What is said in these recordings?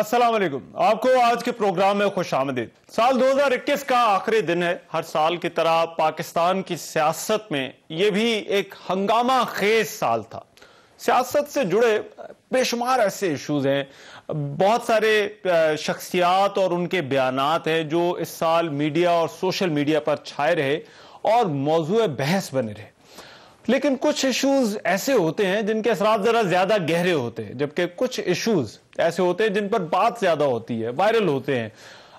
अस्सलाम वालेकुम। आपको आज के प्रोग्राम में खुशामदीद। साल 2021 का आखिरी दिन है। हर साल की तरह पाकिस्तान की सियासत में यह भी एक हंगामा खेज साल था। सियासत से जुड़े बेशुमार ऐसे इश्यूज हैं, बहुत सारे शख्सियात और उनके बयानात हैं जो इस साल मीडिया और सोशल मीडिया पर छाए रहे और मौजूए बहस बने रहे। लेकिन कुछ इश्यूज ऐसे होते हैं जिनके असरात जरा ज्यादा गहरे होते हैं, जबकि कुछ इश्यूज ऐसे होते हैं जिन पर बात ज्यादा होती है, वायरल होते हैं,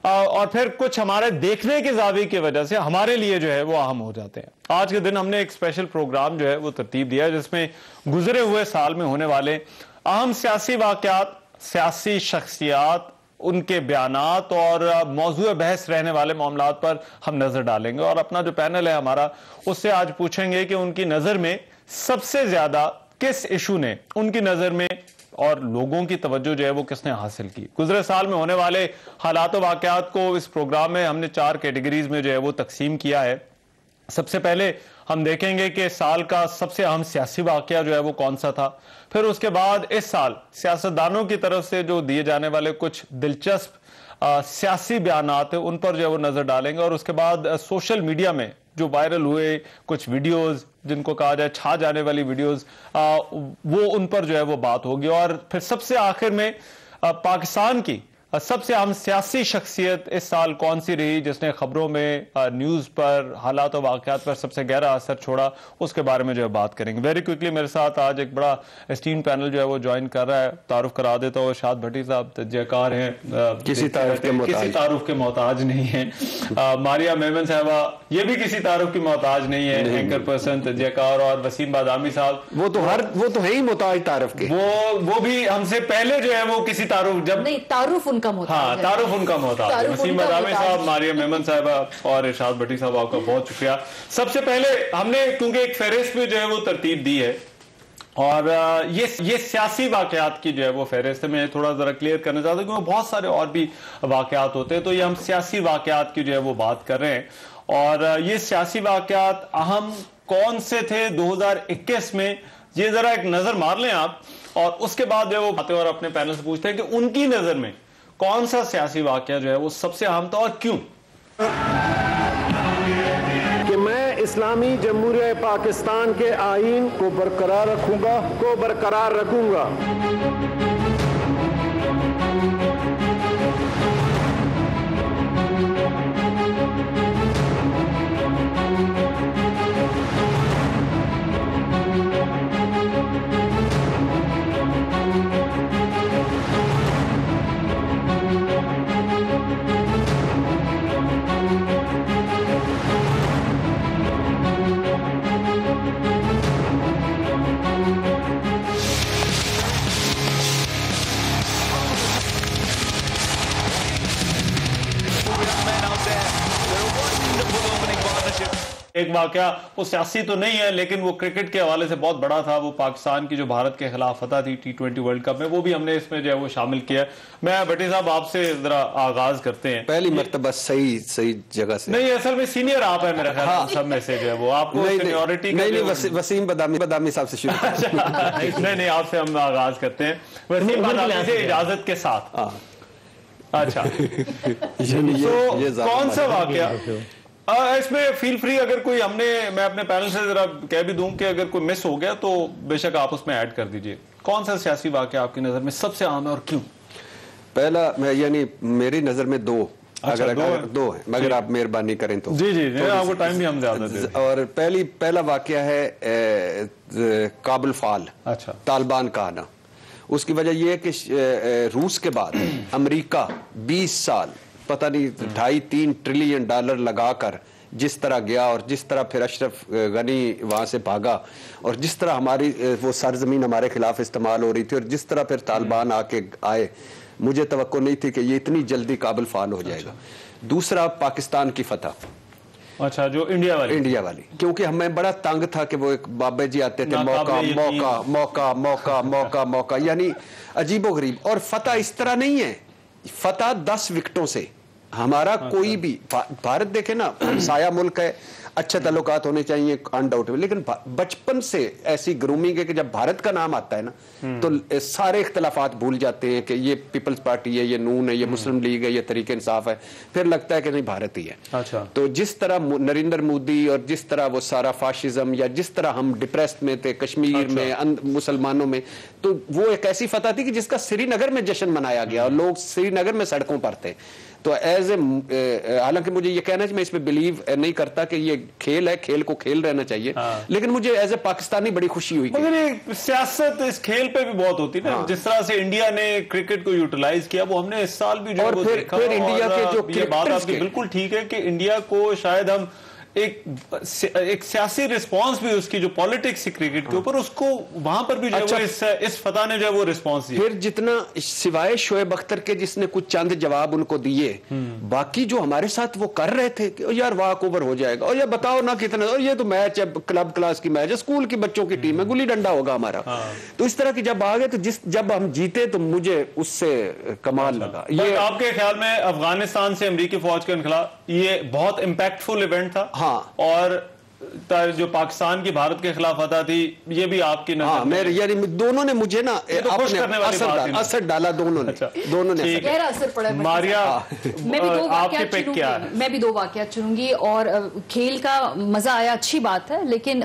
और फिर कुछ हमारे देखने के जावी की वजह से हमारे लिए जो है वो अहम हो जाते हैं। आज के दिन हमने एक स्पेशल प्रोग्राम जो है वो तरतीब दिया, जिसमें गुजरे हुए साल में होने वाले अहम सियासी वाकयात, सियासी शख्सियात, उनके बयानात और मौजूद बहस रहने वाले मामलात पर हम नजर डालेंगे। और अपना जो पैनल है हमारा, उससे आज पूछेंगे कि उनकी नजर में सबसे ज्यादा किस इशू ने उनकी नजर में और लोगों की तवज्जो जो है वो किसने हासिल की। गुजरे साल में होने वाले हालात व वाकयात को इस प्रोग्राम में हमने 4 कैटेगरीज में जो है वो तकसीम किया है। सबसे पहले हम देखेंगे कि साल का सबसे अहम सियासी वाकया जो है वो कौन सा था। फिर उसके बाद इस साल सियासतदानों की तरफ से जो दिए जाने वाले कुछ दिलचस्प सियासी बयानात है उन पर जो है वो नजर डालेंगे। और उसके बाद सोशल मीडिया में जो वायरल हुए कुछ वीडियोस, जिनको कहा जाए छा जाने वाली वीडियोस, वो उन पर जो है वो बात होगी। और फिर सबसे आखिर में पाकिस्तान की सबसे अहम सियासी शख्सियत इस साल कौन सी रही जिसने खबरों में, न्यूज पर, हालात और वाकयात पर सबसे गहरा असर छोड़ा, उसके बारे में जो है बात करेंगे। वेरी क्विकली मेरे साथ आज एक बड़ा एस्टीम पैनल जो है वो ज्वाइन कर रहा है। तारुफ करा देता हूँ, इरशाद भट्टी साहब जयकार हैं, किसी तारुफ के मोहताज नहीं है। मारिया मेमन साहबा ये भी किसी तारुफ की मोहताज नहीं है, एंकर पर्सन जयकार। और वसीम बादामी साहब वो तो है ही मोहताज तारुफ के, वो भी हमसे पहले जो है वो किसी तारुफ, जब नहीं तारुफ उनका हाँ, तारुफ उनका मोहताज है। वसीम बादामी साहब, मारिया मेमन साहबा और इरशाद भट्टी साहब, आपका बहुत शुक्रिया। सबसे पहले हमने क्योंकि एक फहरिस्त में जो है वो तरतीब दी है और ये सियासी वाकयात की जो है वो फहरिस्त में थोड़ा जरा क्लियर करना चाहता हूँ, क्योंकि बहुत सारे और भी वाकयात होते हैं, तो ये हम सियासी वाकयात की जो है वो बात कर रहे हैं। और ये सियासी वाकयात अहम कौन से थे 2021 में, ये जरा एक नजर मार लें आप, और उसके बाद जो है वो आते और अपने पैनल से पूछते हैं कि उनकी नजर में कौन सा सियासी वाकया जो है वो सबसे अहम था और क्यों। कि मैं इस्लामी जमहूरिया पाकिस्तान के आईन को बरकरार रखूंगा। एक वाकया वो सियासी तो नहीं है, लेकिन वो क्रिकेट के हवाले से बहुत बड़ा था। वो पाकिस्तान की जो भारत के खिलाफ फतह थी T20 वर्ल्ड कप में, वो भी हमने इसमें जो है वो शामिल किया। मैं भट्टी साहब आपसे जरा आगाज करते हैं। पहली मर्तबा सही जगह से। नहीं, असल में सीनियर आप है मेरा ख्याल। हाँ। सब में से जो है वो आपको सीनियरिटी नहीं, वसीम बादामी साहब से शुरू नहीं, आपसे हम आगाज करते हैं वसीम बादामी से, इजाजत के साथ। अच्छा, कौन सा वाकया इसमें फील फ्री, अगर कोई मैं अपने पैनल से जरा कह भी दूं कि अगर कोई मिस हो गया तो बेशक आप उसमें ऐड कर दीजिए। कौन सा सियासी वाकया आपकी नजर में सबसे अहम है और क्यों? पहला, यानी मेरी नजर में दो, अगर दो है, मगर आप मेहरबानी करें तो। जी, आपको टाइम भी हम ज्यादा दे। और पहला वाकया है काबुल फाल, अच्छा, तालिबान का आना। उसकी वजह यह है कि रूस के बाद अमेरिका 20 साल पता नहीं 2.5-3 ट्रिलियन डॉलर लगाकर जिस तरह गया, और जिस तरह फिर अशरफ गनी वहां से भागा, और जिस तरह हमारी वो सरजमीन हमारे खिलाफ इस्तेमाल हो रही थी, और जिस तरह फिर तालिबान आके आए, मुझे तवक्को नहीं थी कि ये इतनी जल्दी काबुल फाल हो जाएगा। दूसरा, पाकिस्तान की फतह, अच्छा, जो इंडिया वाली, क्योंकि हमें बड़ा तंग था कि वो एक बाबे जी आते थे, मौका, यानी अजीबो गरीब। और फतह इस तरह नहीं है, फतह 10 विकेटों से, हमारा कोई भी भारत देखे ना, साया मुल्क है, अच्छे ताल्लुकात होने चाहिए अनडाउटेबल, लेकिन बचपन से ऐसी ग्रूमिंग है कि जब भारत का नाम आता है ना तो सारे इख्तलाफात भूल जाते हैं कि ये पीपल्स पार्टी है, ये नून है, ये मुस्लिम लीग है, ये तरीके इंसाफ है, फिर लगता है कि नहीं भारत ही है। अच्छा। तो जिस तरह नरेंद्र मोदी और जिस तरह वो सारा फाशिज्म, या जिस तरह हम डिप्रेस्ड में थे कश्मीर में मुसलमानों में, तो वो एक ऐसी फतह थी कि जिसका श्रीनगर में जश्न मनाया गया और लोग श्रीनगर में सड़कों पर थे। तो एज ए, हालांकि मुझे ये कहना चाहिए, मैं इसमें बिलीव नहीं करता कि ये खेल है, खेल को खेल रहना चाहिए, लेकिन मुझे एज ए पाकिस्तानी बड़ी खुशी हुई। मगर ये सियासत इस खेल पे भी बहुत होती है ना, जिस तरह से इंडिया ने क्रिकेट को यूटिलाइज किया वो हमने इस साल भी जो और फिर इंडिया के जो ये बात आपकी बिल्कुल ठीक है कि इंडिया को शायद हम एक सियासी रिस्पांस भी उसकी जो पॉलिटिक्स है क्रिकेट के ऊपर, उसको वहां पर भी जो अच्छा, इस फतह ने जो है वो रिस्पांस दिया। फिर जितना सिवाय शोएब अख्तर के जिसने कुछ चंद जवाब उनको दिए, बाकी जो हमारे साथ वो कर रहे थे कि यार वॉक ओवर हो जाएगा, और ये बताओ ना कितना, और ये तो मैच है, क्लब क्लास की मैच है, स्कूल के बच्चों की टीम है, गुल्ली डंडा होगा हमारा। तो इस तरह की जब आ गए तो जब हम जीते तो मुझे उससे कमाल लगा। ये आपके ख्याल में अफगानिस्तान से अमेरिकी फौज के खिलाफ ये बहुत इंपैक्टफुल इवेंट था? हाँ। और जो पाकिस्तान की भारत के खिलाफ फतह थी ये भी आपकी नजर? हाँ, मेरे यानी दोनों ने मुझे ना असर डाला, दोनों ने। अच्छा, दोनों ने गहरा असर पड़ा। मारिया, मैं भी दो वाकयात चुनूंगी, मैं भी दो वाकयात चुनूंगी। और खेल का मजा आया, अच्छी बात है, लेकिन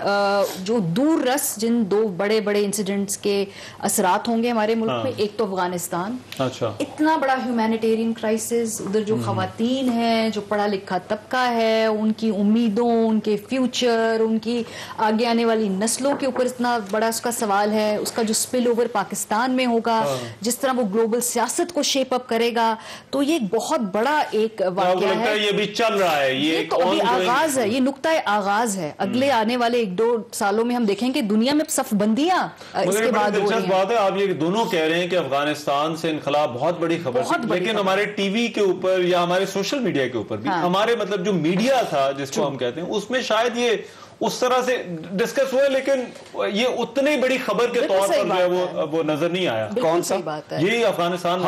जो दूर रस जिन दो बड़े बड़े इंसिडेंट्स के असरात होंगे हमारे मुल्क में, एक तो अफगानिस्तान, अच्छा, इतना बड़ा ह्यूमैनिटेरियन क्राइसिस, उधर जो खवातीन हैं, जो पढ़ा लिखा तबका है, उनकी उम्मीदों, उनके फ्यूचर, उनकी आगे आने वाली नस्लों के ऊपर इतना बड़ा उसका सवाल है, उसका जो स्पिल ओवर पाकिस्तान में होगा, जिस तरह वो ग्लोबल सियासत को शेप अप करेगा, तो ये एक बहुत बड़ा एक वाकया है। ये भी चल रहा है, ये तो अभी आगाज है, ये नुक्ता आगाज है। अगले आने वाले 1-2 सालों में हम देखेंगे दुनिया में सफबंदियां इसके बाद हो रही हैं। बात है, आप ये दोनों कह रहे हैं कि अफगानिस्तान से इनकलाब बहुत बड़ी खबर थी, लेकिन हमारे टीवी के ऊपर या हमारे सोशल मीडिया के ऊपर भी, हमारे मतलब जो मीडिया था जिसको हम कहते हैं, उसमें शायद ये उस तरह से डिस्कस हुआ, लेकिन ये उतनी बड़ी खबर के तौर पर जो है वो नजर नहीं आया। कौन सा? यही अफगानिस्तान।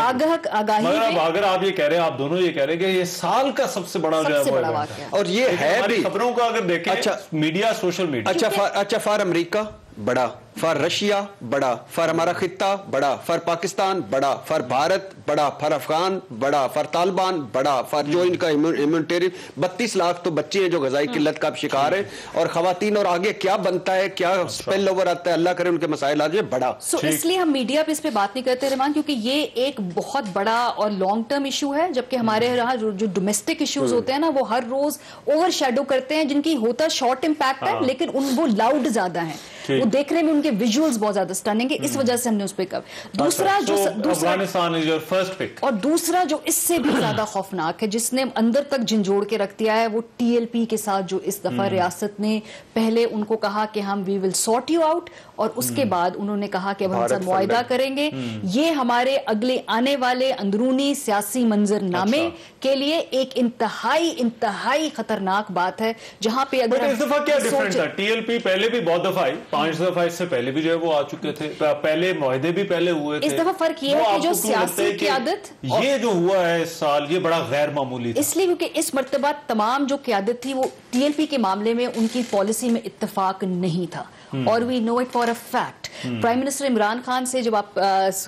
अगर आप ये कह रहे हैं, आप दोनों ये कह रहे हैं कि ये साल का सबसे बड़ा जो है, और ये है भी खबरों का अगर देखें, अच्छा मीडिया, सोशल मीडिया, अच्छा फॉर अमेरिका बड़ा, फॉर रशिया बड़ा, फॉर हमारा खित्ता बड़ा, फॉर पाकिस्तान बड़ा, फॉर भारत बड़ा, फॉर अफगान बड़ा, फॉर तालिबान बड़ा, फॉर जो इनका इम्यूनिटेरियन 32 लाख तो बच्चे हैं जो ग़िज़ाई किल्लत का शिकार है, और खवातीन, और आगे क्या बनता है, क्या स्पेल ओवर आता है, अल्लाह करे उनके मसाइल आ जाए बड़ा। इसलिए हम मीडिया पे इस पे बात नहीं करते रहमान, क्योंकि ये एक बहुत बड़ा और लॉन्ग टर्म इशू है, जबकि हमारे यहाँ जो डोमेस्टिक इश्यूज होते हैं ना, वो हर रोज ओवर शेडो करते हैं, जिनकी होता शॉर्ट इम्पैक्ट है, लेकिन वो लाउड ज्यादा है, वो देखने में उनके विजुअल्स बहुत ज्यादा स्टनिंग है, इस वजह से हमने उस पे कहा। दूसरा Afghanistan is your first pick, और दूसरा जो इससे भी ज्यादा खौफनाक है, जिसने अंदर तक झंझोड़ के रख दिया है, वो TLP के साथ जो इस दफा रियासत ने पहले उनको कहा कि हम we will sort you out, और उसके बाद उन्होंने कहा कि अब हम सब मुआहिदा करेंगे। ये हमारे अगले आने वाले अंदरूनी सियासी मंजरनामे के लिए एक इंतहाई खतरनाक बात है, जहां पे अगर इस दफा क्या डिफरेंट था? TLP पहले भी बहुत दफा आई, 5 दफा इससे पहले भी जो है वो आ चुके थे, पहले मुआहिदे भी पहले हुए थे। इस दफा फर्क ये है कि जो सियासी क़यादत, ये जो हुआ है इस साल, ये बड़ा गैर मामूली था, इसलिए क्योंकि इस मर्तबा तमाम जो क़यादत थी वो TLP के मामले में उनकी पॉलिसी में इत्तेफाक नहीं था, और we know it for a fact. Prime minister Imran Khan से जब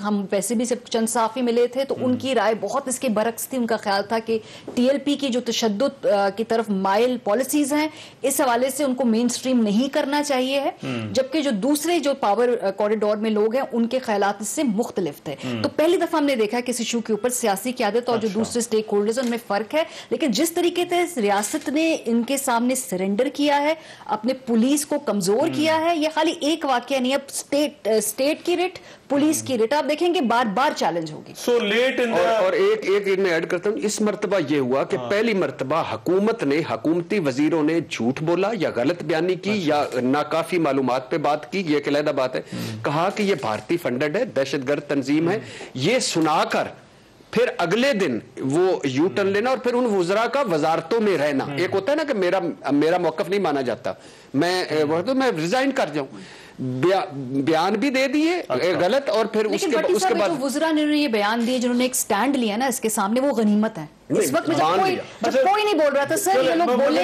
हम वैसे भी सब चंद साफी मिले थे, तो उनकी राय बहुत इसके बरक्स थी। उनका ख्याल था कि TLP की जो तशद्दुद की तरफ माइल पॉलिसीज हैं, इस हवाले से उनको मेन स्ट्रीम नहीं करना चाहिए है, जबकि जो दूसरे जो पावर कॉरिडोर में लोग हैं उनके ख्यालात इससे मुख्तलिफ थे। तो पहली दफा हमने देखा कि इस इशू के ऊपर सियासी क़यादत और जो दूसरे स्टेक होल्डर्स उनमें फर्क है, लेकिन जिस तरीके से रियासत ने इनके सामने सरेंडर किया है, अपने पुलिस को कमजोर किया है, ये खाली एक वाकया नहीं, अब स्टेट की रिट, पुलिस की रिट आप देखेंगे बार बार चैलेंज होगी। सो लेट इन और एक मैं ऐड करता हूं, इस मर्तबा ये हुआ कि पहली मर्तबा हुकूमत ने, हुकूमती वजीरों ने झूठ बोला या गलत बयानी की या नाकाफी मालूमात पे बात की, ये एक अलग बात है। कहा कि ये भारतीय फंडेड है, दहशतगर्द तंजीम है, ये सुनाकर फिर अगले दिन वो यू टर्न लेना, और फिर उन वज़रा का वजारतों में रहना। एक होता है ना कि मेरा मौकफ नहीं माना जाता, मैं रिजाइन कर जाऊं, बयान भी दे दिए गलत, और फिर उसके बाद वुज़रा ने ये बयान दिए, जिन्होंने एक स्टैंड लिया ना इसके सामने, वो गनीमत है इस वक्त में। जब कोई नहीं बोल रहा था सर, ये लोग बोले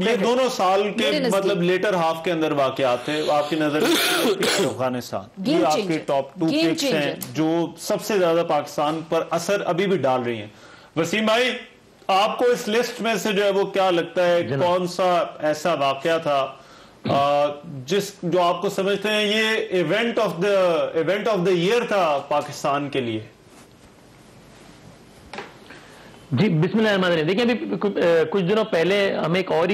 ये दोनों साल के मतलब लेटर हाफ के अंदर वाकयात थे आपकी नजर अफगानिस्तान, ये आपके टॉप 2 पिक्स हैं जो सबसे ज्यादा पाकिस्तान पर असर अभी भी डाल रही हैं। वसीम भाई, आपको इस लिस्ट में से जो है वो क्या लगता है, कौन सा ऐसा वाकया था जो आपको समझते हैं ये इवेंट ऑफ द ईयर था पाकिस्तान के लिए? जी बिस्मिल्लाह। देखिए अभी कुछ दिनों पहले हम एक और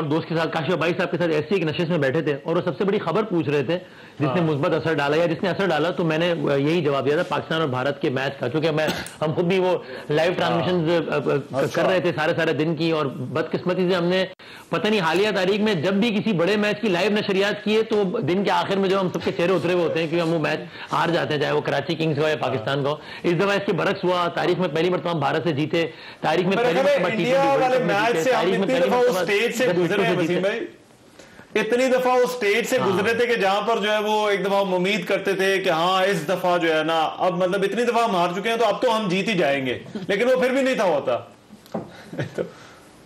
दोस्त के साथ, काशिफ भाई साहब के साथ ऐसी एक नशिश में बैठे थे और वो सबसे बड़ी खबर पूछ रहे थे जिसने मुस्बत असर डाला या जिसने असर डाला, तो मैंने यही जवाब दिया था पाकिस्तान और भारत के मैच का, क्योंकि हम खुद भी वो लाइव ट्रांसमिशन कर रहे थे सारे दिन की, और बदकिस्मती से हमने पता नहीं हालिया तारीख में जब भी किसी बड़े मैच की लाइव नशरियात किए तो दिन के आखिर में जो हम सबके चेहरे उतरे हुए होते हैं, क्योंकि हम वो मैच हार जाते हैं, चाहे वो कराची किंग्स का या पाकिस्तान का। इस दफा इसके बरक्स हुआ, तारीख में पहली मरतबा हम भारत से जीते, तारीख में पहली इतनी दफा वो स्टेज से गुजरे थे कि जहां पर जो है वो एक दफा हम उम्मीद करते थे कि हाँ इस दफा जो है ना, अब मतलब इतनी दफा हम हार चुके हैं तो अब तो हम जीत ही जाएंगे, लेकिन वो फिर भी नहीं था होता। तो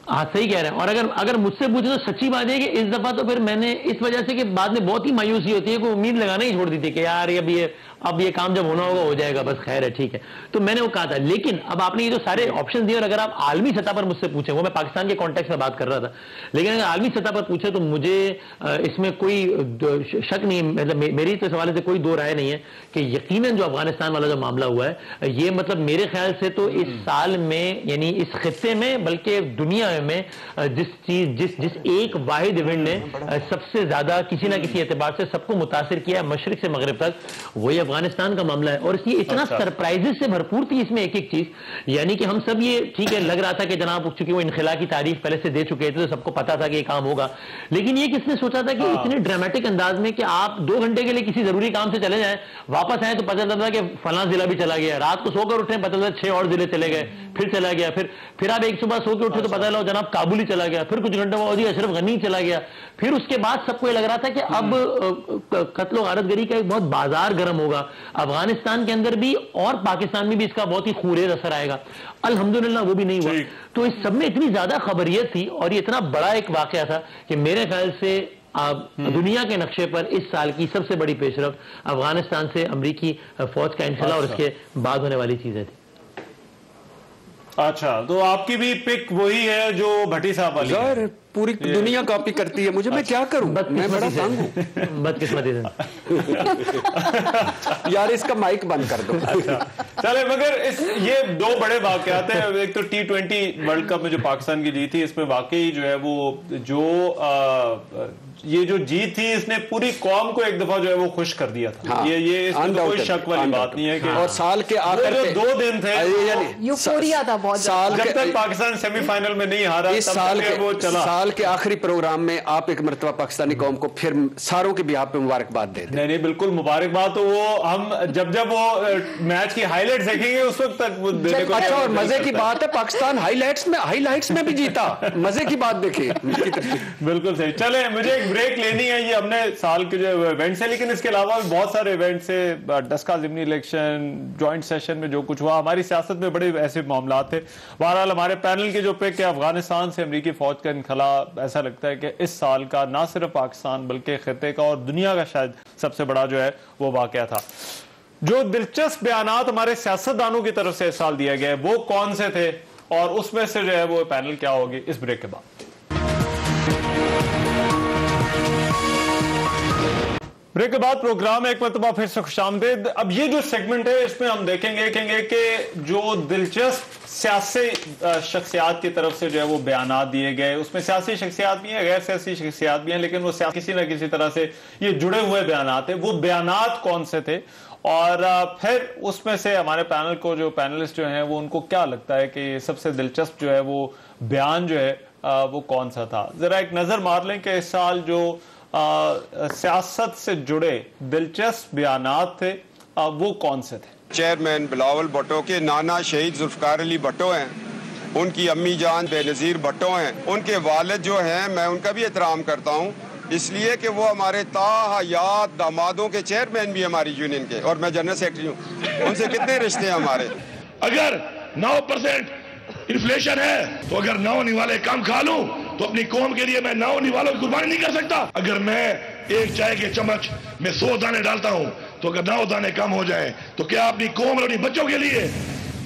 हाँ सही कह रहे हैं। और अगर मुझसे पूछे तो सच्ची बात है कि इस दफा तो फिर मैंने इस वजह से कि बाद में बहुत ही मायूसी होती है कि उम्मीद लगाना ही छोड़ दी थी कि यार अब ये काम जब होना होगा हो जाएगा, बस खैर है ठीक है, तो मैंने वो कहा था। लेकिन अब आपने ये जो सारे ऑप्शन दिए और अगर आप आलमी सतह पर मुझसे पूछें, वो मैं पाकिस्तान के कॉन्टेक्स्ट में बात कर रहा था, लेकिन अगर आलमी सतह पर पूछे तो मुझे इसमें कोई शक नहीं, मतलब मेरी तो इस हवाले से कोई दो राय नहीं है कि यकीनन जो अफगानिस्तान वाला जो मामला हुआ है ये मतलब मेरे ख्याल से तो इस साल में, यानी इस खित्ते में, बल्कि दुनिया में जिस एक वाहिद इवेंट ने सबसे ज्यादा किसी ना किसी एतबार से सबको मुतासिर किया मशरिक से मगरिब तक, वही अफगानिस्तान का मामला है। और इसलिए इतना सरप्राइजेस से भरपूर थी इसमें एक चीज, यानी कि हम सब ये ठीक है लग रहा था कि जनाब चूंकि वो इनखिला की तारीफ पहले से दे चुके थे तो सबको पता था कि ये काम होगा, लेकिन ये किसने सोचा था कि इतने ड्रामेटिक अंदाज में कि आप 2 घंटे के लिए किसी जरूरी काम से चले जाएं, वापस आए तो पता चलता था कि फलां जिला भी चला गया, रात को सोकर उठे पता चला 6 और जिले चले गए, फिर चला गया, फिर आप एक सुबह सो के उठे तो पता चला जनाब काबुल ही चला गया, फिर कुछ घंटों बाद अशरफ गनी चला गया, फिर उसके बाद सबको ये लग रहा था कि अब कत्लो गारतगरी का एक बहुत बाजार गर्म होगा अफगानिस्तान के अंदर भी और पाकिस्तान में भी, इसका बहुत ही खूरेज असर आएगा। अल्हम्दुलिल्लाह वो भी नहीं हुआ। तो इस सब में इतनी ज्यादा खबरियत थी और ये इतना बड़ा एक वाकया था कि मेरे ख्याल से दुनिया के नक्शे पर इस साल की सबसे बड़ी पेशरफ अफगानिस्तान से अमरीकी फौज का इनखला और उसके बाद होने वाली चीजें थी। अच्छा, तो आपकी भी पिक वही है जो भट्टी साहब वाली है? पूरी दुनिया कॉपी करती है मुझे, मैं क्या करूं, मैं बड़ा तंग हूं। बदकिस्मती से यार इसका माइक बंद कर दो। अच्छा चले, मगर ये 2 बड़े वाकयात हैं। एक तो T20 वर्ल्ड कप में जो पाकिस्तान की जीत थी, इसमें वाकई जो है वो ये जो जीत थी इसने पूरी कौम को एक दफा जो है वो खुश कर दिया था। हाँ, ये इसमें तो कोई शक वाली बात नहीं है कि और साल के आखिर जो 2 दिन थे यूफोरिया था बहुत, जब तक पाकिस्तान सेमीफाइनल में नहीं हारा इस साल के आखिरी प्रोग्राम में आप एक मरतबा पाकिस्तानी कौम को फिर सारों के बिहाफ पे मुबारकबाद दे दें। नहीं बिल्कुल मुबारकबाद, तो वो हम जब वो मैच की हाईलाइट्स देखेंगे उस वक्त तक वो देने को। अच्छा, और मजे की बात है पाकिस्तान हाईलाइट्स में भी जीता, मजे की बात देखिए। बिल्कुल सही। चले, मुझे एक ब्रेक लेनी है, ये हमने साल के जो इवेंट्स है, लेकिन इसके अलावा बहुत सारे इवेंट्स है, डस्का ज़िमनी इलेक्शन, जॉइंट सेशन में जो कुछ हुआ, हमारी सियासत में बड़े ऐसे मामला थे। बहरहाल हमारे पैनल की जो पिक है अफगानिस्तान से अमरीकी फौज का इनखला, ऐसा लगता है कि इस साल का ना सिर्फ पाकिस्तान बल्कि खित्ते का और दुनिया का शायद सबसे बड़ा जो है वो वाकया था। जो दिलचस्प बयानात हमारे सियासतदानों की तरफ से इस साल दिए गए वो कौन से थे और उसमें से जो है वो पैनल क्या होगी, इस ब्रेक के बाद। ब्रेक के बाद प्रोग्राम एक मरतबा फिर से खुशामदीद। अब ये जो सेगमेंट है इसमें हम देखेंगे कि जो दिलचस्प सियासी शख्सियात की तरफ से जो है वो बयानात दिए गए, उसमें सियासी शख्सियात भी हैं, गैर सियासी शख्सियात भी हैं, लेकिन वो किसी ना किसी तरह से ये जुड़े हुए बयानात हैं। वो बयानात कौन से थे और फिर उसमें से हमारे पैनल को जो पैनलिस्ट जो हैं वो उनको क्या लगता है कि सबसे दिलचस्प जो है वो बयान जो है वो कौन सा था। जरा एक नजर मार लें कि इस साल जो सियासत से जुड़े दिलचस्प बयानात थे वो कौन से थे। चेयरमैन बिलावल भुट्टो के नाना शहीद जुल्फकार अली भुट्टो हैं उनकी अम्मी जान बेनज़ीर भुट्टो हैं, उनके वालिद जो हैं मैं उनका भी एहतराम करता हूँ, इसलिए कि वो हमारे ताहयात दामादों के चेयरमैन भी हमारी यूनियन के, और मैं जनरल सेक्रेटरी हूँ। उनसे कितने रिश्ते हैं हमारे। अगर 9% इन्फ्लेशन है तो अगर 9 निवाले काम खा लूं तो अपनी कौम के लिए मैं 9 निवालों की कुर्बानी नहीं कर सकता। अगर मैं एक चाय के चम्मच में 100 दाने डालता हूं तो अगर 9 दाने कम हो जाएं तो क्या अपनी कौम और अपने बच्चों के लिए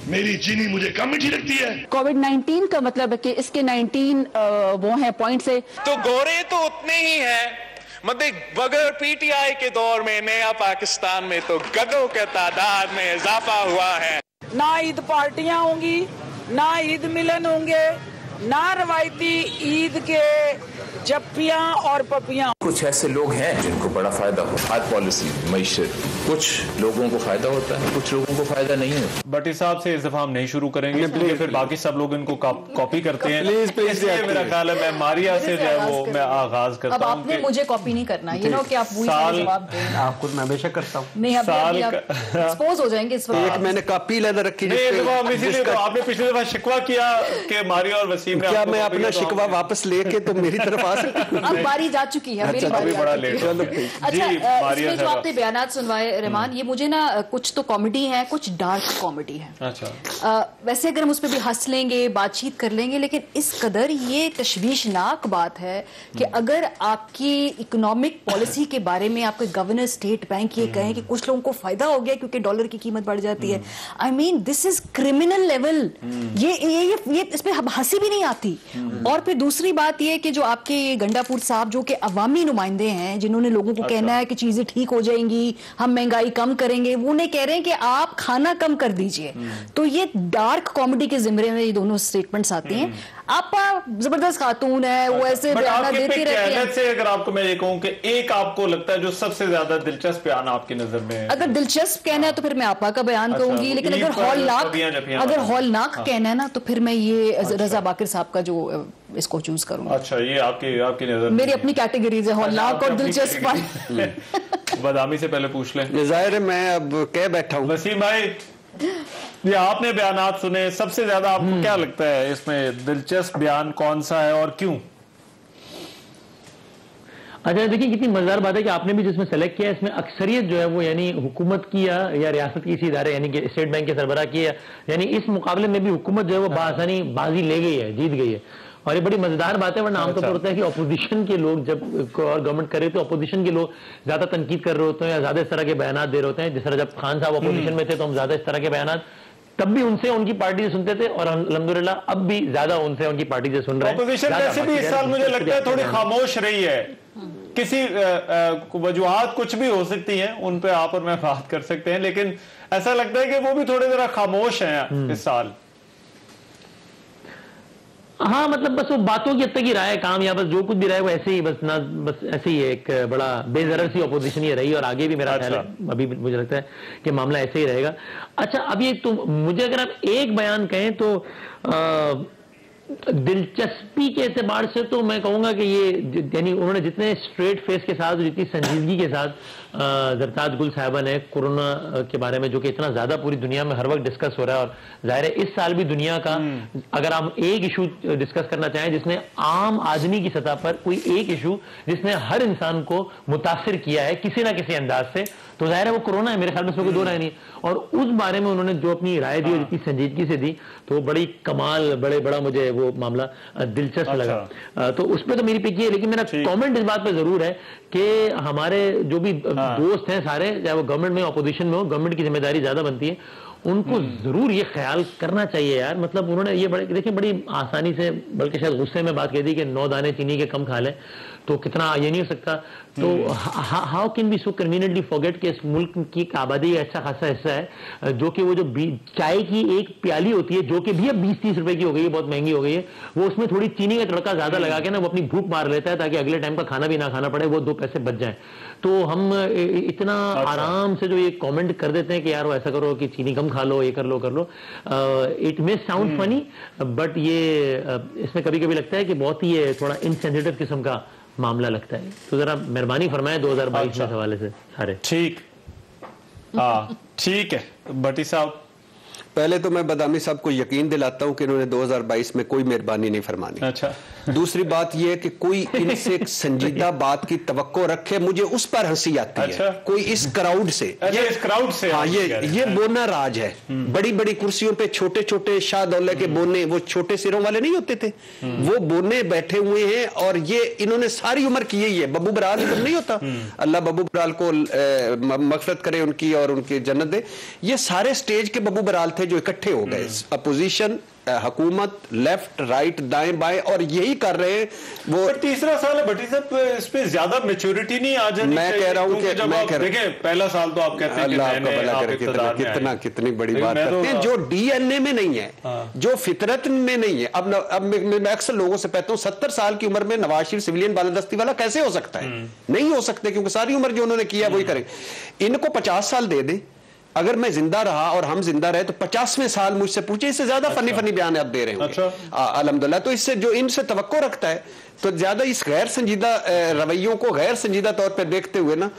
मेरी चीनी मुझे कम मीठी लगती है। कोविड-19 का मतलब है कि इसके 19 वो हैं पॉइंट्स है, तो गोरे तो उतने ही हैं, मतलब बगैर पीटीआई के दौर में नया पाकिस्तान में तो गधों के तादाद में इजाफा हुआ है। ना ईद पार्टियां होंगी, ना ईद मिलन होंगे, ना रवायती ईद के जप्पियां और पपियां। कुछ ऐसे लोग हैं जिनको बड़ा फायदा हो हर पॉलिसी मईशत, कुछ लोगों को फायदा होता है, कुछ लोगों को फायदा नहीं होता। बट इस हिसाब से इस दफा हम नहीं शुरू करेंगे क्योंकि फिर बाकी सब लोग इनको कॉपी करते हैं। इसलिए मेरा ख्याल है मैं मारिया से जो है वो मैं आगाज करता हूं। अब आपने मुझे कॉपी नहीं करना, ये नो कि आप वही जवाब दें। आप खुद मैं हमेशा करता हूं। नहीं अभी आप एक्सपोज हो जाएंगे इस वक्त। एक मैंने कॉपी लेकर रखी है, इसीलिए तो आपने पिछले दफा शिकवा किया कि मारिया और वसीम ने। क्या मैं अपना शिकवा वापस लेके तो मेरी तरफ आ सकता हूं? बारी जा चुकी है, मेरी बारी बड़ा लेट। अच्छा, इसमें जो आपने बयानात सुनवाए रहमान, ये मुझे ना कुछ तो कॉमेडी है, कुछ डार्क कॉमेडी है। अच्छा, वैसे अगर हम उस पर भी हंस लेंगे, बातचीत कर लेंगे, लेकिन इस कदर ये तशवीशनाक बात है कि अगर आपकी इकोनॉमिक पॉलिसी के बारे में आपके गवर्नर स्टेट बैंक ये कहें कि कुछ लोगों को फायदा हो गया क्योंकि डॉलर की कीमत बढ़ जाती है, I mean this is criminal level. ये इस पे हंसी भी नहीं आती। और फिर दूसरी बात ये कि जो आपके गंडापुर साहब जो कि अवामी नुमाइंदे हैं, जिन्होंने लोगों को कहना है कि चीजें ठीक हो जाएंगी, हम महंगाई कम करेंगे, वो नहीं कह रहे हैं कि आप खाना कम कर दीजिए। तो ये डार्क कॉमेडी के जिम्मे में ये दोनों स्टेटमेंट्स आती हैं। आप जबरदस्त खातून है, वो ऐसे बयान देती रहती है। से अगर आपको मैं ये कहूं कि एक आपको लगता है जो सबसे ज्यादा दिलचस्प बयान आपकी नजर में है? अगर दिलचस्प कहना है तो फिर मैं आपा का बयान कहूंगी, लेकिन अगर हौलनाक कहना है ना तो फिर मैं ये रजा बाकिर साहब का जो इसको चूज करूंगा। अच्छा, ये आपकी नजर मेरी अपनी कैटेगरीज है, हौलनाक और दिलचस्प। बदामी से पहले पूछ लें। जाहिर है मैं अब कह बैठा हूं। वसीम भाई, ये आपने बयानात सुने, सबसे ज्यादा आपको क्या लगता है इसमें दिलचस्प बयान कौन सा है और क्यों? अच्छा देखिए, कितनी मजेदार बात है कि आपने भी जिसमें सेलेक्ट किया इसमें अक्सरियत जो है वो यानी हुकूमत की या रियासत की इसी इदारे यानी कि स्टेट बैंक के सरबराह की है, यानी इस मुकाबले में भी हुकूमत जो है वो बासानी बाजी ले गई है, जीत गई है। और ये बड़ी मजेदार बात है, वरना आमतौर पर होता है कि अपोजिशन के लोग जब और गवर्नमेंट करे तो अपोजिशन के लोग ज्यादा तनकीद कर रहे होते हैं या ज्यादा इस तरह के बयान दे रहे होते हैं। जिस तरह जब खान साहब अपोजिशन में थे तो हम ज्यादा इस तरह के बयान तब भी उनसे उनकी पार्टी से सुनते थे और अल्हम्दुलिल्लाह अब भी ज्यादा उनसे उनकी पार्टी से सुन रहे हैं। अपोजिशन वैसे भी इस साल मुझे लगता है थोड़ी खामोश रही है। किसी वजूहात कुछ भी हो सकती हैं, उन पे आप और मैं बात कर सकते हैं, लेकिन ऐसा लगता है कि वो भी थोड़े जरा खामोश हैं इस साल। हाँ, मतलब बस वो बातों की हद तक ही रहा है काम, या बस जो कुछ भी रहा है वो ऐसे ही बस ऐसे ही एक बड़ा बेजरर सी अपोजिशन ये रही और आगे भी मेरा ख्याल है अभी मुझे लगता है कि मामला ऐसे ही रहेगा। अच्छा, अब ये तो मुझे अगर आप एक बयान कहें तो दिलचस्पी के एतबार से तो मैं कहूंगा कि ये यानी उन्होंने जितने स्ट्रेट फेस के साथ, जितनी संजीदगी के साथ जरदाद गुल साहिबा ने कोरोना के बारे में, जो कि इतना ज्यादा पूरी दुनिया में हर वक्त डिस्कस हो रहा है, और जाहिर है इस साल भी दुनिया का अगर हम एक इशू डिस्कस करना चाहें जिसने आम आदमी की सतह पर कोई एक इशू जिसने हर इंसान को मुतासिर किया है किसी ना किसी अंदाज से, तो जाहिर है वो कोरोना है। मेरे ख्याल में इसमें कोई दो राय नहीं। और उस बारे में उन्होंने जो अपनी राय दी और जितनी संजीदगी से दी तो बड़ी कमाल, बड़ा मुझे वो मामला दिलचस्प लगा। तो उस पर तो मेरी पिक है, लेकिन मेरा कमेंट इस बात पे जरूर है कि हमारे जो भी दोस्त हैं सारे, चाहे वो गवर्नमेंट में अपोजिशन में हो, गवर्नमेंट की जिम्मेदारी ज्यादा बनती है, उनको जरूर ये ख्याल करना चाहिए यार। मतलब उन्होंने ये देखिए बड़ी आसानी से, बल्कि शायद गुस्से में बात कह दी कि 9 दाने चीनी के कम खा लें, तो कितना ये नहीं हो सकता। तो how can be so conveniently forget कि इस मुल्क की आबादी का अच्छा खासा हिस्सा है जो कि वो जो चाय की एक प्याली होती है जो कि भी अब 20-30 रुपए की हो गई है, बहुत महंगी हो गई है, वो उसमें थोड़ी चीनी का तड़का ज्यादा लगा के ना वो अपनी भूख मार लेता है ताकि अगले टाइम का खाना भी ना खाना पड़े, वो 2 पैसे बच जाए। तो हम इतना आराम से जो ये कमेंट कर देते हैं कि यार वो ऐसा करो कि चीनी कम खा लो, ये कर लो, it may sound funny, but ये इसमें कभी कभी लगता है कि बहुत ही थोड़ा इनसेंसिटिव किस्म का मामला लगता है। तो जरा मेहरबानी फरमाएं 2022 के हवाले से सारे। ठीक, हाँ ठीक है भट्टी साहब। पहले तो मैं बदामी साहब को यकीन दिलाता हूं कि इन्होंने 2022 में कोई मेहरबानी नहीं फरमानी। अच्छा। दूसरी बात यह है कि कोई इनसे एक संजीदा बात की तवक्को रखे, मुझे उस पर हंसी आती अच्छा। है। कोई इस क्राउड से, इस क्राउड से, हाँ, ये बोना राज है। बड़ी बड़ी कुर्सियों पे छोटे छोटे शाह दौले के बोने, वो छोटे सिरों वाले नहीं होते थे, वो बोने बैठे हुए हैं, और ये इन्होंने सारी उम्र की ही है। बब्बू बराल तो नहीं होता, अल्लाह बब्बू बराल को मगफरत करे उनकी और उनकी जन्नत दे। ये सारे स्टेज के बब्बू बराल थे जो इकट्ठे हो गए, अपोजिशन, हुकूमत, लेफ्ट राइट दाएं बाएं, और यही कर रहे हैं वो। तीसरा साल है भट्टी साहब, इस पे ज्यादा मैच्योरिटी नहीं आ जाती। मैं कह रहा हूं कि देखें पहला साल तो आप कहते हैं अल्लाह आपका भला करे, कितनी बड़ी बात करते हैं, जो डीएनए में नहीं है, जो फितरत में नहीं है। अब मैं अक्सर लोगों से कहता हूं 70 साल की उम्र में नवाज शरीफ सिविलियन बालादस्ती वाला कैसे हो सकता है? नहीं हो सकते, क्योंकि सारी उम्र जो उन्होंने किया वही करेंगे। इनको 50 साल दे दें, अगर मैं जिंदा रहा और हम जिंदा रहे तो 50वें साल मुझसे पूछे, इससे ज्यादा फनी बयान आप दे रहे हो। अच्छा। अल्हम्दुलिल्लाह। तो इससे जो इनसे तवक्को रखता है, तो ज्यादा इस गैर संजीदा रवैयों को गैर संजीदा तौर पे देखते हुए ना,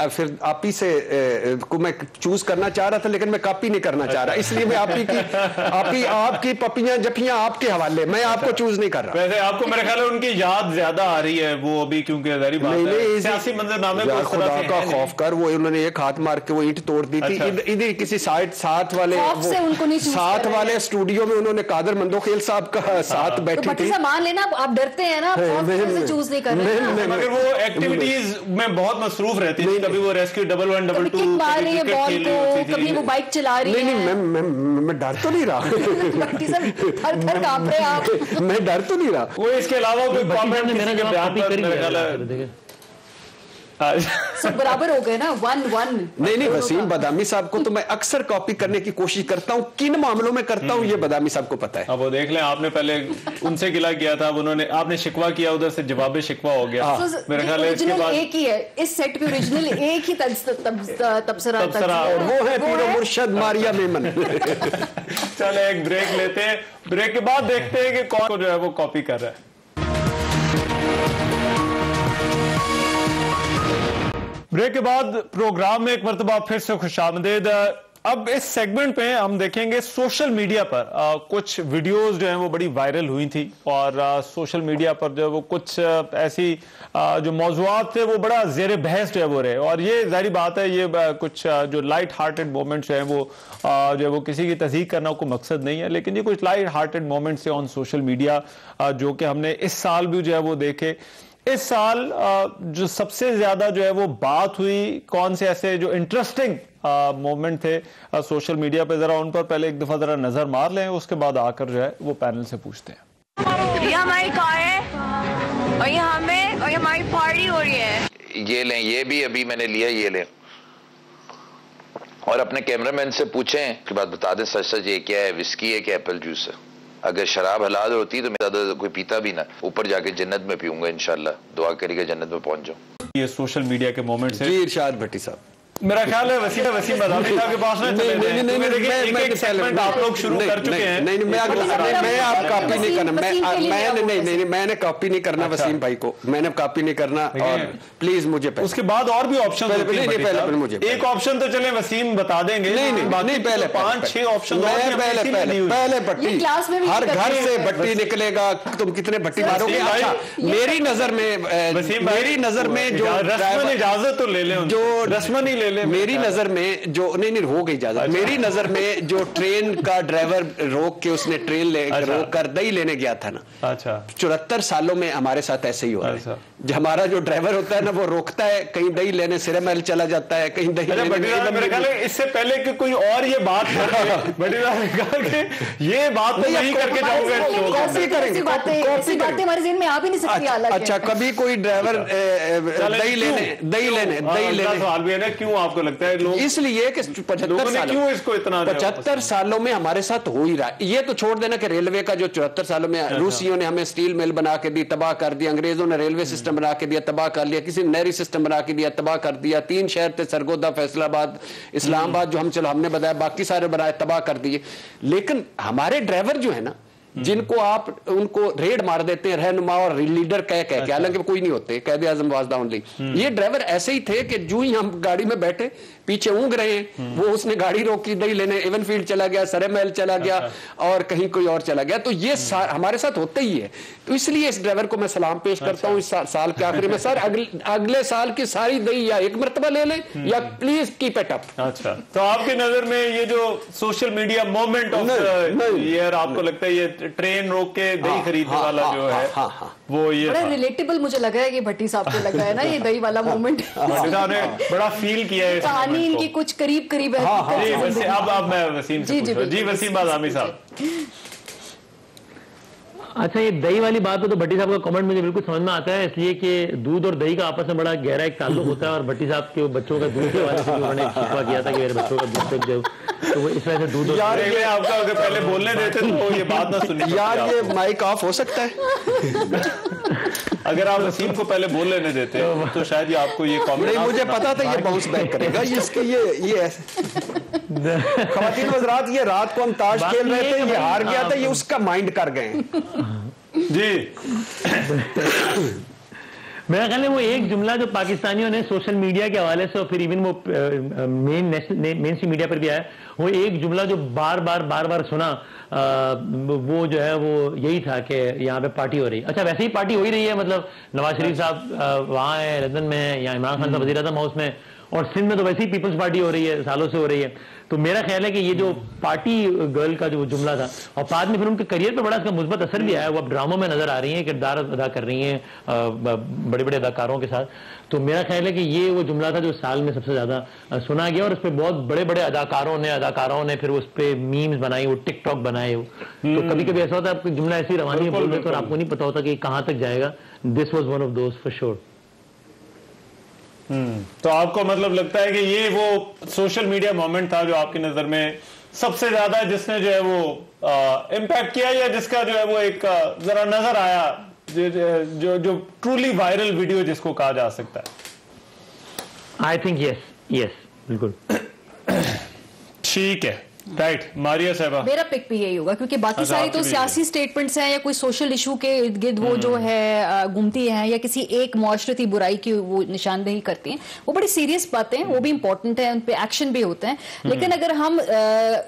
फिर आप ही से को मैं चूज करना चाह रहा था, लेकिन मैं कॉपी नहीं करना चाह रहा, इसलिए मैं आपकी पपियां जपियां आपके हवाले, मैं आपको चूज नहीं कर रहा। वैसे आपको मेरे ख्याल है उनकी याद ज्यादा आ रही है वो अभी, क्योंकि सियासी मंजरनामे को खुदा का खौफ कर, वो उन्होंने एक हाथ मार के वो ईंट तोड़ दी थी। इधर किसी साथ वाले स्टूडियो में उन्होंने कादर मंदोखेल साहब का साथ बैठी थी। मान लेना आप डरते हैं ना, चूज नहीं कर रहे, मगर वो एक्टिविटीज में बहुत मसरूफ रहती है। कभी वो रेस्क्यू 1-1-2 मार रही है बॉल को, कभी वो बाइक चला रही है। नहीं, मैं डर तो नहीं रहा। थर कांप रहे आप। मैं डर तो नहीं रहा। वो इसके अलावा कोई कमेंट मेरे ख्याल है सब बराबर हो गए ना, 1-1। नहीं, वसीम बदामी साहब को तो मैं अक्सर कॉपी करने की कोशिश करता हूँ, किन मामलों में करता हूँ ये बदामी साहब को पता है। अब वो देख लें, आपने पहले उनसे गिला किया था, उन्होंने आपने शिकवा किया, उधर से जवाब शिकवा हो गया। मेरे ख्याल है इसके बाद एक ही है इस सेट पे, ओरिजिनल एक ही तबसरा, और वो है पीरो मुर्शद मारिया मेमन। चले एक ब्रेक लेते हैं, ब्रेक के बाद देखते हैं कि कौन जो है वो कॉपी कर रहा है। ब्रेक के बाद प्रोग्राम में एक मरतबा फिर से खुशामदीद। अब इस सेगमेंट में हम देखेंगे सोशल मीडिया पर कुछ वीडियोस जो हैं वो बड़ी वायरल हुई थी, और सोशल मीडिया पर जो है वो कुछ ऐसी जो मौज़ूआत थे वो बड़ा ज़ेर बहस जो है वो रहे। और ये ज़ाहिर बात है, ये कुछ जो लाइट हार्टेड मोमेंट्स हैं वो जो है वो किसी की तज़हीक करना कोई मकसद नहीं है, लेकिन ये कुछ लाइट हार्टेड मोमेंट्स हैं ऑन सोशल मीडिया जो कि हमने इस साल भी जो है वो देखे। इस साल जो सबसे ज्यादा जो है वो बात हुई, कौन से ऐसे जो इंटरेस्टिंग मोमेंट थे सोशल मीडिया पे, जरा उन पर पहले एक दफा जरा नजर मार लें, उसके बाद आकर जो है वो पैनल से पूछते हैं। ये हमारी कार है और ये हमारी पार्टी हो रही है। ये लें, ये भी अभी मैंने लिया, ये लें, और अपने कैमरामैन से पूछें के बाद बता दें सच सच ये क्या है, विस्की है कि एप्पल जूस है। अगर शराब हलाल होती तो मैं ज्यादा कोई पीता भी ना, ऊपर जाके जन्नत में पीऊंगा इंशाल्लाह, दुआ करिएगा जन्नत में पहुंच जाऊं। ये सोशल मीडिया के मोमेंट्स हैं। जी इरशाद भट्टी साहब, मेरा ख्याल है वसीम बदामी साहब के पास एक सेगमेंट आप लोग शुरू कर चुके हैं। नहीं, मैं आप कॉपी नहीं करना, मैंने कॉपी नहीं करना वसीम भाई को, मैंने कॉपी नहीं करना, और प्लीज मुझे उसके बाद और भी ऑप्शन पहले मुझे एक ऑप्शन तो चले वसीम बता देंगे। नहीं, पहले 5-6 ऑप्शन पहले भट्टी, हर घर से भट्टी निकलेगा, तुम कितने भट्टी मारोगे। अच्छा, मेरी नजर में जो इजाजत तो ले लें, जो रस्मन मेरी नजर में जो नहीं हो गई इजाजत, मेरी नजर में जो ट्रेन का ड्राइवर रोक के उसने ट्रेन रोक कर दही लेने गया था ना, 74 सालों में हमारे साथ ऐसे ही हो रहा है। हमारा जो ड्राइवर होता है ना, वो रोकता है, कहीं दही लेने सिरे महल चला जाता है, कहीं दही मेरे ख्याल है इससे पहले कि कोई और ये बात ये बात तो नहीं करके जाऊंगा, कॉपी करेंगे, बातें हमारे ज़हन में आ भी नहीं सकती। अच्छा, कभी कोई ड्राइवर दही लेने सवाल भी है ना, क्यों आपको लगता है लोग, इसलिए कि 75 सालों में हमारे साथ हो ही रहा है। ये तो छोड़ देना कि रेलवे का जो 74 सालों में रूसियों ने हमें स्टील मिल बना के दी, तबाह कर दिया, अंग्रेजों ने रेलवे सिस्टम बना के दिया, तबाह कर लिया, किसी ने नहरी सिस्टम बना के दिया, तबाह कर दिया। 3 शहर थे, सरगोदा, फैसलाबाद, इस्लामाबाद, जो हमने बताया, बाकी सारे बनाए, तबाह कर दिए। लेकिन हमारे ड्राइवर जो है ना, जिनको आप उनको रेड मार देते हैं रहनुमा और लीडर कह के, हालांकि कोई नहीं होते, कैद आजम वाजदा ओनली। ये ड्राइवर ऐसे ही थे कि जो ही हम गाड़ी में बैठे, पीछे ऊँग रहे हैं, वो उसने गाड़ी रोकी दही लेने, एवनफील्ड चला गया, सरे महल चला गया और कहीं कोई और चला गया। तो ये हमारे साथ होते ही है। तो इसलिए इस ड्राइवर को मैं सलाम पेश करता हूँ इस साल के आखिरी में। सर अगले साल की सारी दही या एक मरतबा ले लें या प्लीज कीप इट अप। अच्छा, तो आपकी नजर में ये जो social media moment of year, आपको लगता है ये ट्रेन रोक के दही खरीदने वाला जो है वो ये बड़ा रिलेटेबल मुझे लगा है कि भट्टी साहब को लगा है ना ये दही वाला मोमेंट। भट्टी साहब ने बड़ा फील किया है कहानी इनकी कुछ करीब करीब है। अब मैं वसीम से पूछूं। जी वसीम बादामी साहब। अच्छा, ये दही वाली बात हो तो भट्टी साहब का कमेंट मुझे बिल्कुल समझ में आता है, इसलिए कि दूध और दही का आपस में बड़ा गहरा एक ताल्लुक होता है और भट्टी साहब के बच्चों का दूध के वाले से उन्होंने शिकवा किया था कि मेरे बच्चों का दूध तक जो, तो वो इस वजह से दूध यार ये आपका अगर पहले बोलने देते तो ये बात ना सुनी। यार ये माइक ऑफ हो सकता है। अगर आप वसीम को पहले बोल लेने देते तो शायद ये आपको ये कमेंट नहीं, मुझे पता था ये बाउंस बैक करेगा। इसके ये ख़वातीन हज़रात, ये रात को हम ताश खेल रहे थे, ये हार गया था, ये उसका माइंड कर गए जी। मेरा ख्याल है वो एक जुमला जो पाकिस्तानियों ने सोशल मीडिया के हवाले से और फिर इवन वो मेन स्ट्रीम मीडिया पर भी आया, वो एक जुमला जो बार बार सुना, वो जो है वो यही था कि यहाँ पे पार्टी हो रही है। अच्छा, वैसे ही पार्टी हो ही रही है, मतलब नवाज शरीफ साहब वहाँ है, लंदन में है, या इमरान खान साहब वज़ीर आज़म हाउस में, और सिंध में तो वैसे ही पीपल्स पार्टी हो रही है, सालों से हो रही है। तो मेरा ख्याल है कि ये जो पार्टी गर्ल का जो जुमला था, और बाद में फिर उनके करियर पे बड़ा इसका मुस्बत असर भी आया। वो अब ड्रामों में नजर आ रही हैं, किरदार अदा कर रही हैं बड़े बड़े अदाकारों के साथ। तो मेरा ख्याल है कि ये वो जुमला था जो साल में सबसे ज्यादा सुना गया, और उस पर बहुत बड़े बड़े अदाकारों ने फिर उस पर मीम्स बनाई, वो टिकटॉक बनाए। तो कभी कभी ऐसा होता है आपको जुमला ऐसी रवानी बोल रहे थे और आपको नहीं पता होता कि कहाँ तक जाएगा। This was one of those for sure. तो आपको मतलब लगता है कि ये वो सोशल मीडिया मोमेंट था जो आपकी नजर में सबसे ज्यादा जिसने जो है वो इम्पैक्ट किया, या जिसका जो है वो एक जरा नजर आया, जो ट्रूली वायरल वीडियो जिसको कहा जा सकता है? आई थिंक यस बिल्कुल ठीक है। राइट, मारिया साहबा। मेरा पिक भी यही होगा, क्योंकि बाकी सारी तो सियासी स्टेटमेंट्स हैं या कोई सोशल इशू के इर्द गिर्द वो जो है घूमती हैं, या किसी एक मुआशरती बुराई की वो निशानदेही करती हैं। वो बड़ी सीरियस बातें हैं, वो भी इंपॉर्टेंट है, उन पे एक्शन भी होते हैं। लेकिन अगर हम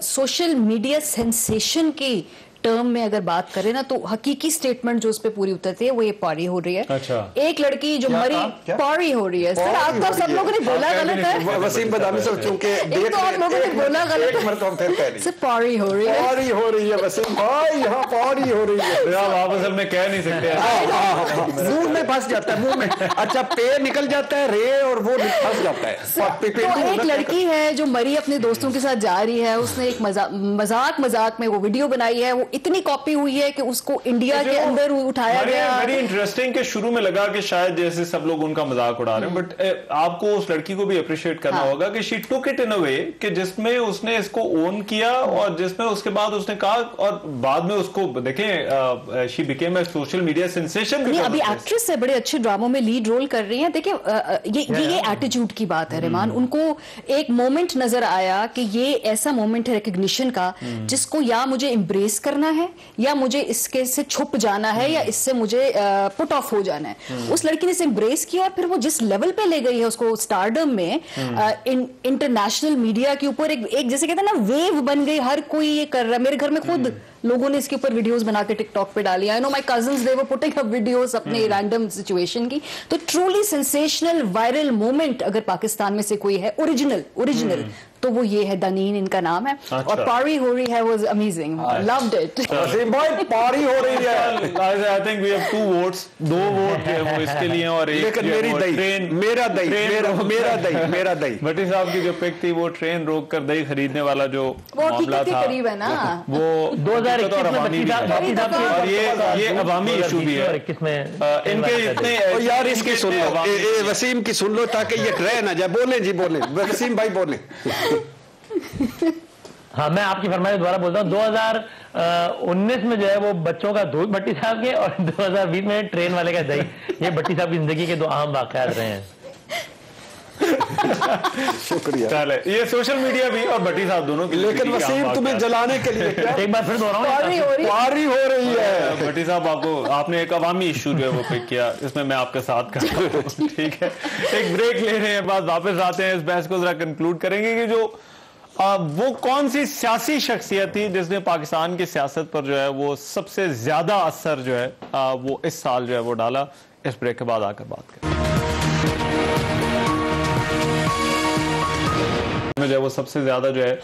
सोशल मीडिया सेंसेशन की टर्म में अगर बात करें ना, तो हकीकी स्टेटमेंट जो उस पे पूरी उतरती है वो ये पारी हो रही है। अच्छा। एक लड़की जो मरी, पारी हो रही है। सर आप तो सब लोगों ने बोला गलत है। वसीम बदामी साहब चूंकि एक तो आप लोगों ने बोला गलत है। सर पारी हो रही है, पारी हो रही है वसीम भाई, यहाँ पारी हो रही है। आप असल में कह नहीं सकते, मुंह में फंस जाता है, मुंह में। अच्छा, पे निकल जाता है रे और वो फंस जाता है। तो एक लड़की है जो मरी अपने दोस्तों के साथ जा रही है, उसने एक मजाक में वो वीडियो बनाई है, वो इतनी कॉपी हुई है कि उसको इंडिया के अंदर उठाया गया। वेरी इंटरेस्टिंग के शुरू में लगा कि शायद जैसे सब लोग उनका मजाक उड़ा रहे हैं, बट आपको उस लड़की को भी अप्रिशिएट करना होगा कि शी टुक इट इन अ वे कि जिसमें उसने इसको ओन किया, और जिसमें उसके बाद उसने कहा, और बाद में उसको देखें she became a social media sensation. नहीं, अभी एक्ट्रेस है, बड़े अच्छे ड्रामों में लीड रोल कर रही है। देखिए ये एटीट्यूड की बात है रहमान। उनको एक मोमेंट नजर आया कि ये ऐसा मोमेंट है रिकग्निशन का, जिसको या मुझे एम्ब्रेस करना है या मुझे इसके से छुप जाना है या इससे मुझे पुट ऑफ हो जाना है। उस लड़की ने इसे एम्ब्रेस किया, और फिर वो जिस लेवल पे ले गई है उसको स्टारडम में, इंटरनेशनल मीडिया के ऊपर एक जैसे कहते हैं ना वेव बन गई। हर कोई ये कर रहा है। मेरे घर में खुद लोगों ने इसके ऊपर वीडियोस बना के टिकटॉक पे डाली। I know my cousins they were putting up videos अपने रैंडम सिचुएशन की। तो ट्रूली सेंसेशनल वायरल मोमेंट अगर पाकिस्तान में से कोई है ओरिजिनल तो वो ये है, दनीन इनका नाम है। अच्छा। और पारी हो रही है, was amazing, loved it. Wasim भाई पारी हो रही है। I think we have 2 votes, 2 vote है वो इसके लिए, और एक लेकिन मेरा दही भट्टी साहब की जो पिक थी वो ट्रेन रोक कर दही खरीदने वाला जो मामला था, करीब है ना, वो 2021 और ये अवामी इशू भी है। इनके इतने यार इसकी सुन लो, वसीम की सुन लो ताकि ये रह ना जाए। बोले जी, बोले वसीम भाई, बोले। हाँ, मैं आपकी फरमाइश दोबारा बोलता हूँ। 2019 में जो है वो बच्चों का दूध भट्टी साहब के, और 2020 में ट्रेन वाले का दही। ये भट्टी साहब की जिंदगी के 2 अहम वाकयात रहे हैं। शुक्रिया। चले, ये सोशल मीडिया भी और भट्टी साहब दोनों की, लेकिन वसीम तुम्हें जलाने के लिए एक बार फिर पारी हो रही है। भट्टी साहब आपको, आपने एक अवामी इशू जो है वो पिक किया, इसमें मैं आपके साथ कर रहा हूं, ठीक है। एक ब्रेक ले रहे हैं, बाद वापस आते हैं, इस बहस को जरा कंक्लूड करेंगे कि जो वो कौन सी सियासी शख्सियत थी जिसने पाकिस्तान की सियासत पर जो है वो सबसे ज्यादा असर जो है वो इस साल जो है वो डाला। इस ब्रेक के बाद आकर बात करें। जो है वो सबसे ज्यादा जो है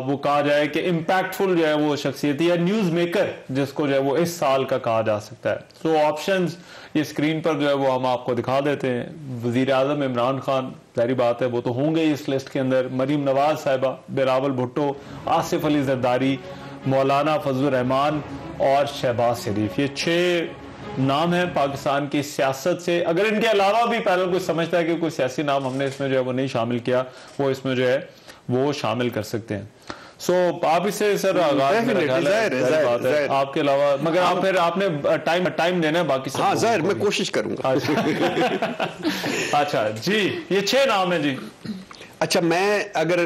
वो कहा जाए कि इम्पैक्टफुल जो है वो शख्सियत या न्यूज मेकर जिसको जो है वो इस साल का कहा जा सकता है। तो ऑप्शंस ये स्क्रीन पर जो है वो हम आपको दिखा देते हैं। वजीर आजम इमरान खान, जाहिर बात है वो तो होंगे इस लिस्ट के अंदर। मरीम नवाज साहिबा, बिलावल भुट्टो, आसिफ अली जरदारी, मौलाना फजलुर रहमान और शहबाज शरीफ, ये 6 नाम है पाकिस्तान की सियासत से। अगर इनके अलावा भी पैनल कोई समझता है कि कोई सियासी नाम हमने इसमें जो है वो नहीं शामिल किया, वो इसमें जो है वो शामिल कर सकते हैं। सो आप इससे सर आगाज में बात है आपके अलावा, मगर आप फिर आपने टाइम देना है बाकी सब। हाँ ज़ाहिर, मैं कोशिश करूंगा। अच्छा जी, ये 6 नाम है जी। अच्छा, मैं अगर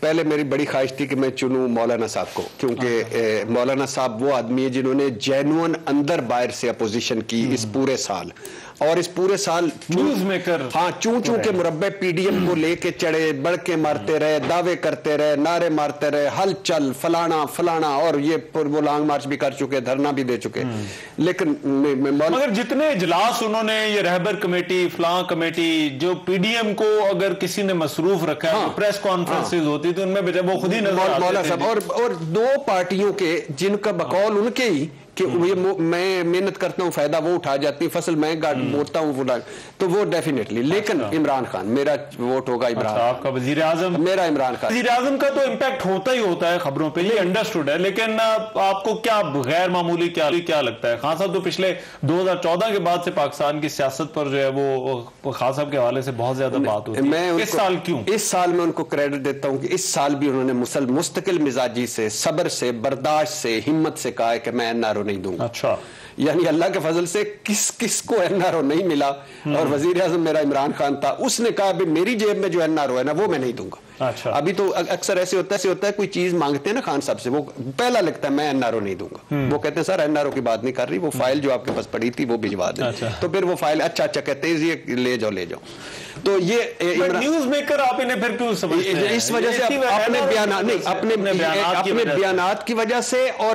पहले मेरी बड़ी ख्वाहिश थी कि मैं चुनूं मौलाना साहब को, क्योंकि मौलाना साहब वो आदमी है जिन्होंने जेन्युइन अंदर बाहर से अपोजिशन की इस पूरे साल, और इस पूरे साल न्यूज मेकर, हाँ, चूं चूं के मुरब्बे पीडीएम को लेके चढ़े, बढ़ के मारते रहे, दावे करते रहे, नारे मारते रहे, हलचल फलाना फलाना, और ये वो लॉन्ग मार्च भी कर चुके, धरना भी दे चुके। लेकिन मगर जितने इजलास उन्होंने, ये रहबर कमेटी, फलां कमेटी, जो पीडीएम को अगर किसी ने मसरूफ रखा है, प्रेस कॉन्फ्रेंसेज होती तो उनमें वो खुद ही नजर मौलाना साहब और 2 पार्टियों के जिनका बकौल उनके ही कि ये मैं मेहनत करता हूँ, फायदा वो उठा जाती है, फसल मैं बोता हूँ, तो वो डेफिनेटली। लेकिन इमरान खान, मेरा वोट होगा इमरान। आपका वजीर आजम? मेरा इमरान खान। वजीर आजम का तो इम्पैक्ट होता ही होता है खबरों पे, ये अंडरस्टूड है, लेकिन आपको क्या गैर मामूली क्या लगता है? खान साहब तो पिछले 2014 के बाद से पाकिस्तान की सियासत पर जो है वो खान साहब के हवाले से बहुत ज्यादा बात होती है। इस साल क्यों? इस साल मैं उनको क्रेडिट देता हूँ कि इस साल भी उन्होंने मुस्तकिल मिजाजी से, सब्र से, बर्दाश्त से, हिम्मत से कहा है कि मैं एनआरओ नहीं दूंगा। अच्छा, यानी अल्लाह के फजल से किस को एनआरओ नहीं मिला, और वजीर आजम मेरा इमरान खान था, उसने कहा भी मेरी जेब में जो एनआरओ है ना वो मैं नहीं दूंगा। अच्छा, अभी तो अक्सर ऐसे होता है कोई चीज मांगते हैं ना खान साहब से, वो पहला लिखता है मैं एनआरओ नहीं दूंगा। वो कहते हैं सर एनआरओ की बात नहीं कर रही, वो फाइल जो आपके पास पड़ी थी वो भिजवा दे। तो फिर वो फाइल अच्छा कहते हैं ये ले जाओ। तो ये न्यूज मेकर आप इन्हें फिर क्यों समझते हैं? इस वजह से अपने बयान नहीं, अपने बयानात की वजह से, और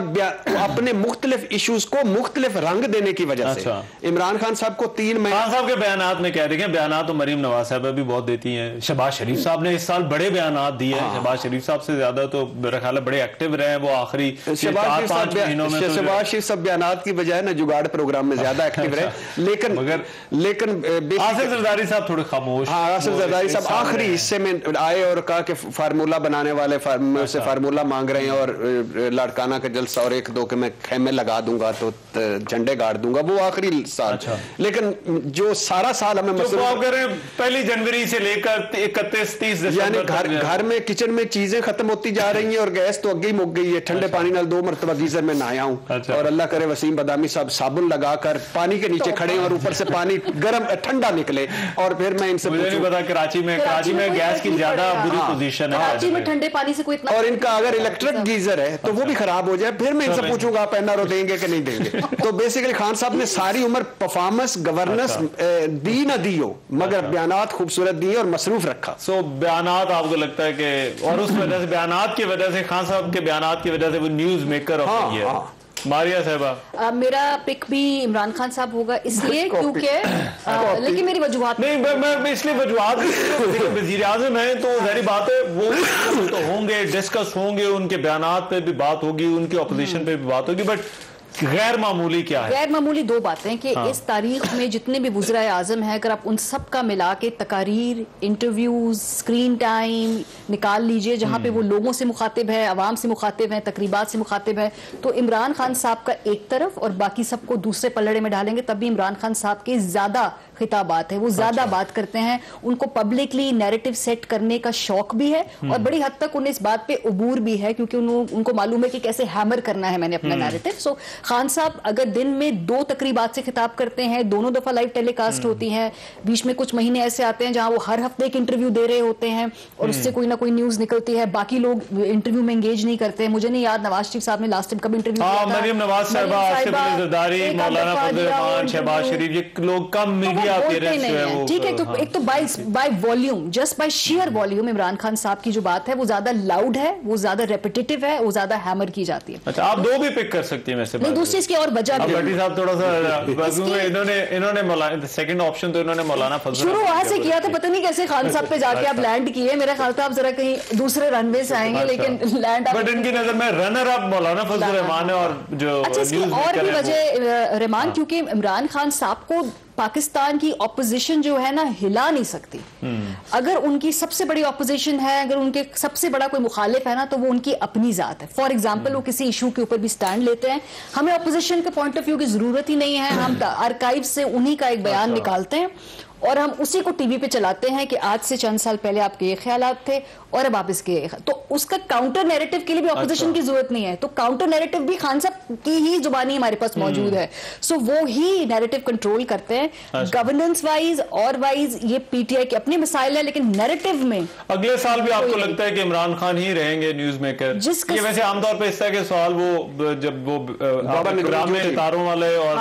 अपने मुख्तलिफ इश्यूज को मुख्तलिफ रंग देने की वजह से। इमरान खान साहब को 3 महीने खान साहब के बयानात में क्या देखें, बयानात तो मरीम नवाज साहब भी बहुत देती हैं। शहबाज शरीफ साहब ने इस साल बड़े बयानात दिए हैं। शहबाज शरीफ साहब से ज्यादा तो मेरा ख्याल है बड़े एक्टिव रहे हैं वो आखिरी 4-5 महीनों में। शहबाज शरीफ साहब बयानात की बजाय ना जुगाड़ प्रोग्राम में ज्यादा एक्टिव रहे। लेकिन आसिफ जरदारी साहब थोड़े खामोश। हाँ, आसिफ जरदारी साहब आखिरी हिस्से में आए और कहा कि फार्मूला बनाने वाले से फार्मूला मांग रहे हैं, और लाड़काना का जलसा और 1-2 के मैं खेमे लगा दूंगा तो झंडे गाड़ दूंगा, वो आखिरी साल। लेकिन जो सारा साल हमें पहली जनवरी से लेकर 31-30 यानी घर में किचन में चीजें खत्म होती जा रही हैं, और गैस तो अगे ही मुक गई है। ठंडे पानी नाल 2 मरतबा गीजर में नहाया हूं, और अल्लाह करे वसीम बदामी साहब साबुन लगाकर पानी के नीचे खड़े और ऊपर से पानी गर्म ठंडा निकले, और फिर मैं इनसे पता कराची में गैस की ज्यादा बुरी पोजीशन है, कराची में ठंडे पानी से कोई इतना, और इनका अगर इलेक्ट्रिक गीजर है तो वो भी खराब हो जाए, फिर मैं इनसे पूछूंगा आप एनआरओ देंगे कि नहीं देंगे। तो बेसिकली खान साहब ने सारी उम्र परफॉर्मेंस गवर्नेंस दी ना दी हो, मगर बयानात खूबसूरत दिए और मसरूफ रखा। सो बयानात आपको लगता है कि, और उस वजह से बयानात की वजह से, खान साहब के बयानात की वजह से वो न्यूज मेकर ऑफ है। मारिया साहबा, मेरा पिक भी इमरान खान साहब होगा, इसलिए क्योंकि लेकिन मेरी वजूहत नहीं, मैं इसलिए वजूहत वजीर आजम है तो जाहिर बात है वो तो होंगे, डिस्कस होंगे, उनके बयानात पे भी बात होगी, उनकी ऑपोजिशन पे भी बात होगी, बट गैर मामूली क्या है? गैर मामूली 2 बातें कि इस तारीख में जितने भी वज़ीर आज़म हैं, अगर आप उन सब का मिला के तकारीर, इंटरव्यूज, स्क्रीन टाइम निकाल लीजिए जहां पे वो लोगों से मुखातिब है, अवाम से मुखातिब है, तकरीबात से मुखातिब है, तो इमरान खान साहब का एक तरफ और बाकी सबको दूसरे पलड़े में डालेंगे, तब भी इमरान खान साहब के ज्यादा खिताबात है, वो ज्यादा बात करते हैं, उनको पब्लिकली नैरेटिव सेट करने का शौक भी है और बड़ी हद तक उन्हें इस बात पे उबूर भी है क्योंकि उनको मालूम है कि कैसे हैमर करना है मैंने अपना नैरेटिव। सो खान साहब अगर दिन में 2 तकरीबात से खिताब करते हैं, दोनों दफा लाइव टेलीकास्ट होती हैं, बीच में कुछ महीने ऐसे आते हैं जहां वो हर हफ्ते एक इंटरव्यू दे रहे होते हैं और उससे कोई ना कोई न्यूज निकलती है, बाकी लोग इंटरव्यू में एंगेज नहीं करते। मुझे नहीं याद नवाज शरीफ साहब ने लास्ट टाइम कब इंटरव्यू किया था, मरियम नवाज साहिबा, आसिफ अली ज़रदारी, मौलाना फजल रहमान, शहबाज शरीफ, ये लोग कम मीडिया अपीयरेंस जो है वो, ठीक है। तो एक तो by volume, just by share volume Imran Khan साहब की जो बात है वो ज्यादा लाउड है, वो ज्यादा रेपिटेटिव है, वो ज्यादा हैमर की जाती है। अच्छा, आप 2 भी पिक कर सकती हैं वैसे। नहीं, दूसरी इसकी और वजह भी, भट्टी साहब थोड़ा सा इन्होंने सेकंड ऑप्शन तो इन्होंने मौलाना फजल शुरू वहां से किया था, पता नहीं कैसे खान साहब पे जाके आप लैंड किए। मेरा ख्याल था आप जरा कहीं दूसरे रनवे से आएंगे, लेकिन लैंड, बट इनकी नजर में रनर अप मौलाना फजल रहमान है। और जो अच्छा, इसकी और भी वजह रहमान, क्योंकि इमरान खान साहब को पाकिस्तान की ऑपोजिशन जो है ना हिला नहीं सकती। अगर उनकी सबसे बड़ी ऑपोजिशन है, अगर उनके सबसे बड़ा कोई मुखालिफ है ना, तो वो उनकी अपनी जात है। फॉर एग्जांपल वो किसी इशू के ऊपर भी स्टैंड लेते हैं, हमें ऑपोजिशन के पॉइंट ऑफ व्यू की जरूरत ही नहीं है, हम आर्काइव से उन्हीं का एक बयान निकालते हैं और हम उसी को टीवी पे चलाते हैं कि आज से चंद साल पहले आपके ये ख्यालात थे और अब आप इसके, तो उसका काउंटर नैरेटिव के लिए भी ऑपोजिशन की जरूरत नहीं है। तो काउंटर नैरेटिव भी खान साहब की ही जुबानी हमारे पास मौजूद है। सो वो ही नैरेटिव कंट्रोल करते हैं। गवर्नेंस वाइज और वाइज ये पीटीआई के अपने मिसाइल है, लेकिन नैरेटिव में अगले साल भी आपको लगता है कि इमरान खान ही रहेंगे न्यूज मेकर? ये वैसे आमतौर पर इस तरह के सवाल वो जब वो ग्राम में सितारों वाले और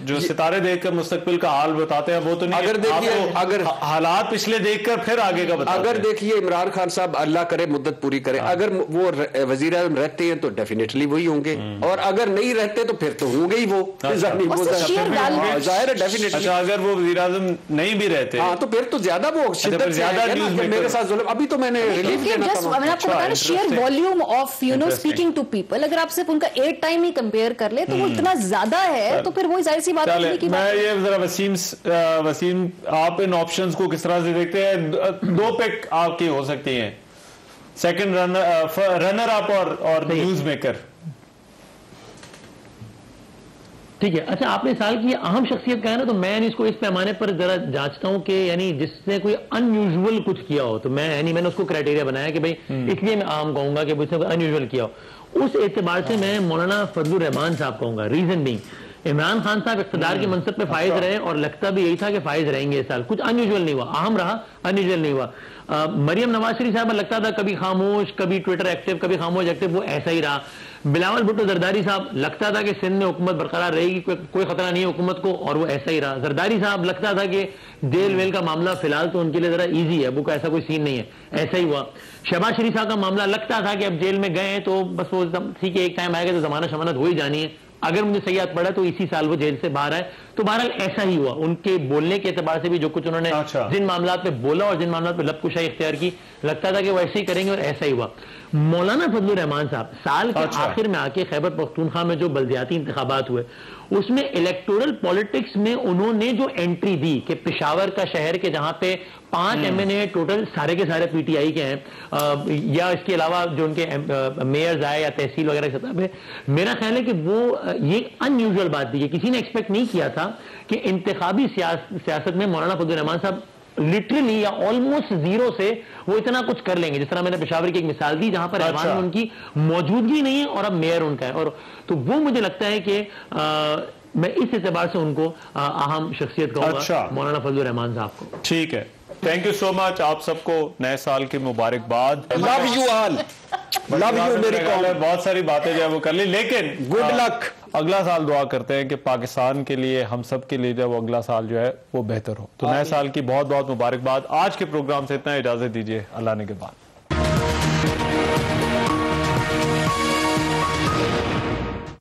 जो सितारे देखकर मुस्तकबिल का हाल बताते हैं, वो तो नहीं। अगर देखिए, अगर हालात पिछले देखकर फिर आगे का बताते हैं। अगर देखिए इमरान खान साहब अल्लाह करे मुद्दत पूरी करे, अगर वो वजीर आज़म रहते हैं तो डेफिनेटली वही होंगे, और अगर नहीं रहते तो फिर तो होंगे ही वो। जाहिर है डेफिनेटली। अच्छा, अगर वो वजीर आज़म नहीं भी रहते, हाँ, तो फिर तो ज्यादा वो शिद्दत से मेरे साथ जुल्म। अभी तो मैंने रिलीफ देना था, मैंने आपको बताया share volume of speaking to people, अगर आप सिर्फ उनका एयर टाइम ही कंपेयर कर ले तो वो इतना ज्यादा है, तो फिर वही जाहिर सी बात है। मैं ये जरा वसीम, आप इन ऑप्शंस को किस तरह से देखते हैं? 2 पिक आपकी हो सकती हैं, सेकंड रनर अप और न्यूज मेकर। ठीक है। अच्छा, आपने साल की अहम शख्सियत कहा है ना, तो मैं इसको इस पैमाने पर जरा जांचता हूं कि यानी जिसने कोई अनयूजुअल कुछ किया हो, तो मैंने उसको क्राइटेरिया बनाया कि भाई इसलिए मैं अहम कहूंगा कि उसने अनयूजुअल किया हो। उस एतबार से मैं मौलाना फजल रहमान साहब कहूंगा। रीजन बीइंग, इमरान खान साहब इख्तिदार के मनसब पे फाइज रहे और लगता भी यही था कि फाइज रहेंगे इस साल। कुछ अनयूजुअल नहीं हुआ, अहम रहा, अनयूजुअल नहीं हुआ। मरियम नवाज शरीफ साहब लगता था कभी खामोश, कभी ट्विटर एक्टिव, कभी खामोश एक्टिव, वो ऐसा ही रहा। बिलावल भुट्टो जरदारी साहब लगता था कि सिंध में हुकूमत बरकरार रहेगी, कोई खतरा नहीं है हुकूमत को, और वो ऐसा ही रहा। जरदारी साहब लगता था कि जेल वेल का मामला फिलहाल तो उनके लिए जरा इजी है, वो ऐसा कोई सीन नहीं है, ऐसा ही हुआ। शहबाज शरीफ साहब का मामला लगता था कि अब जेल में गए तो बस वो ठीक है, एक टाइम आएगा तो जमानत शमानत हो ही जानी है, अगर मुझे सही याद पड़ा तो इसी साल वो जेल से बाहर आए। तो बहरहाल ऐसा ही हुआ। उनके बोलने के एतबार से भी जो कुछ उन्होंने जिन मामलों पे बोला और जिन मामलों पे लबकुशाई इख्तियार की, लगता था कि वो ऐसे ही करेंगे और ऐसा ही हुआ। मौलाना फजल रहमान साहब साल के आखिर में आके खैबर पख्तूनख्वा में जो बल्दियाती इंतखाबात हुए, उसमें इलेक्टोरल पॉलिटिक्स में उन्होंने जो एंट्री दी कि पेशावर का शहर के जहां पे 5 एमएनए टोटल सारे के सारे पीटीआई के हैं, या इसके अलावा जो उनके मेयर्स आए या तहसील वगैरह की सतह पे, मेरा ख्याल है कि वो ये अनयूजुअल बात थी कि किसी ने एक्सपेक्ट नहीं किया था कि इंतखाबी सियासत में मौलाना फजल रहमान साहब लिटरली या ऑलमोस्ट जीरो से वो इतना कुछ कर लेंगे। जिस तरह मैंने पेशावर की एक मिसाल दी जहां पर ऐवान में उनकी मौजूदगी नहीं है और अब मेयर उनका है, और तो वो मुझे लगता है कि मैं इस एतबार से उनको अहम शख्सियत कहूंगा, मौलाना फजल रहमान साहब को। ठीक है, थैंक यू सो मच। आप सबको नए साल की मुबारकबाद। Love you all, love you मेरी कॉल। बहुत सारी बातें जो है वो कर ली, लेकिन गुड लक। अगला साल दुआ करते हैं कि पाकिस्तान के लिए, हम सब के लिए जब अगला साल जो है वो बेहतर हो। तो नए साल की बहुत बहुत मुबारकबाद। आज के प्रोग्राम से इतना, इजाजत दीजिए, अल्लाह ने के बाद।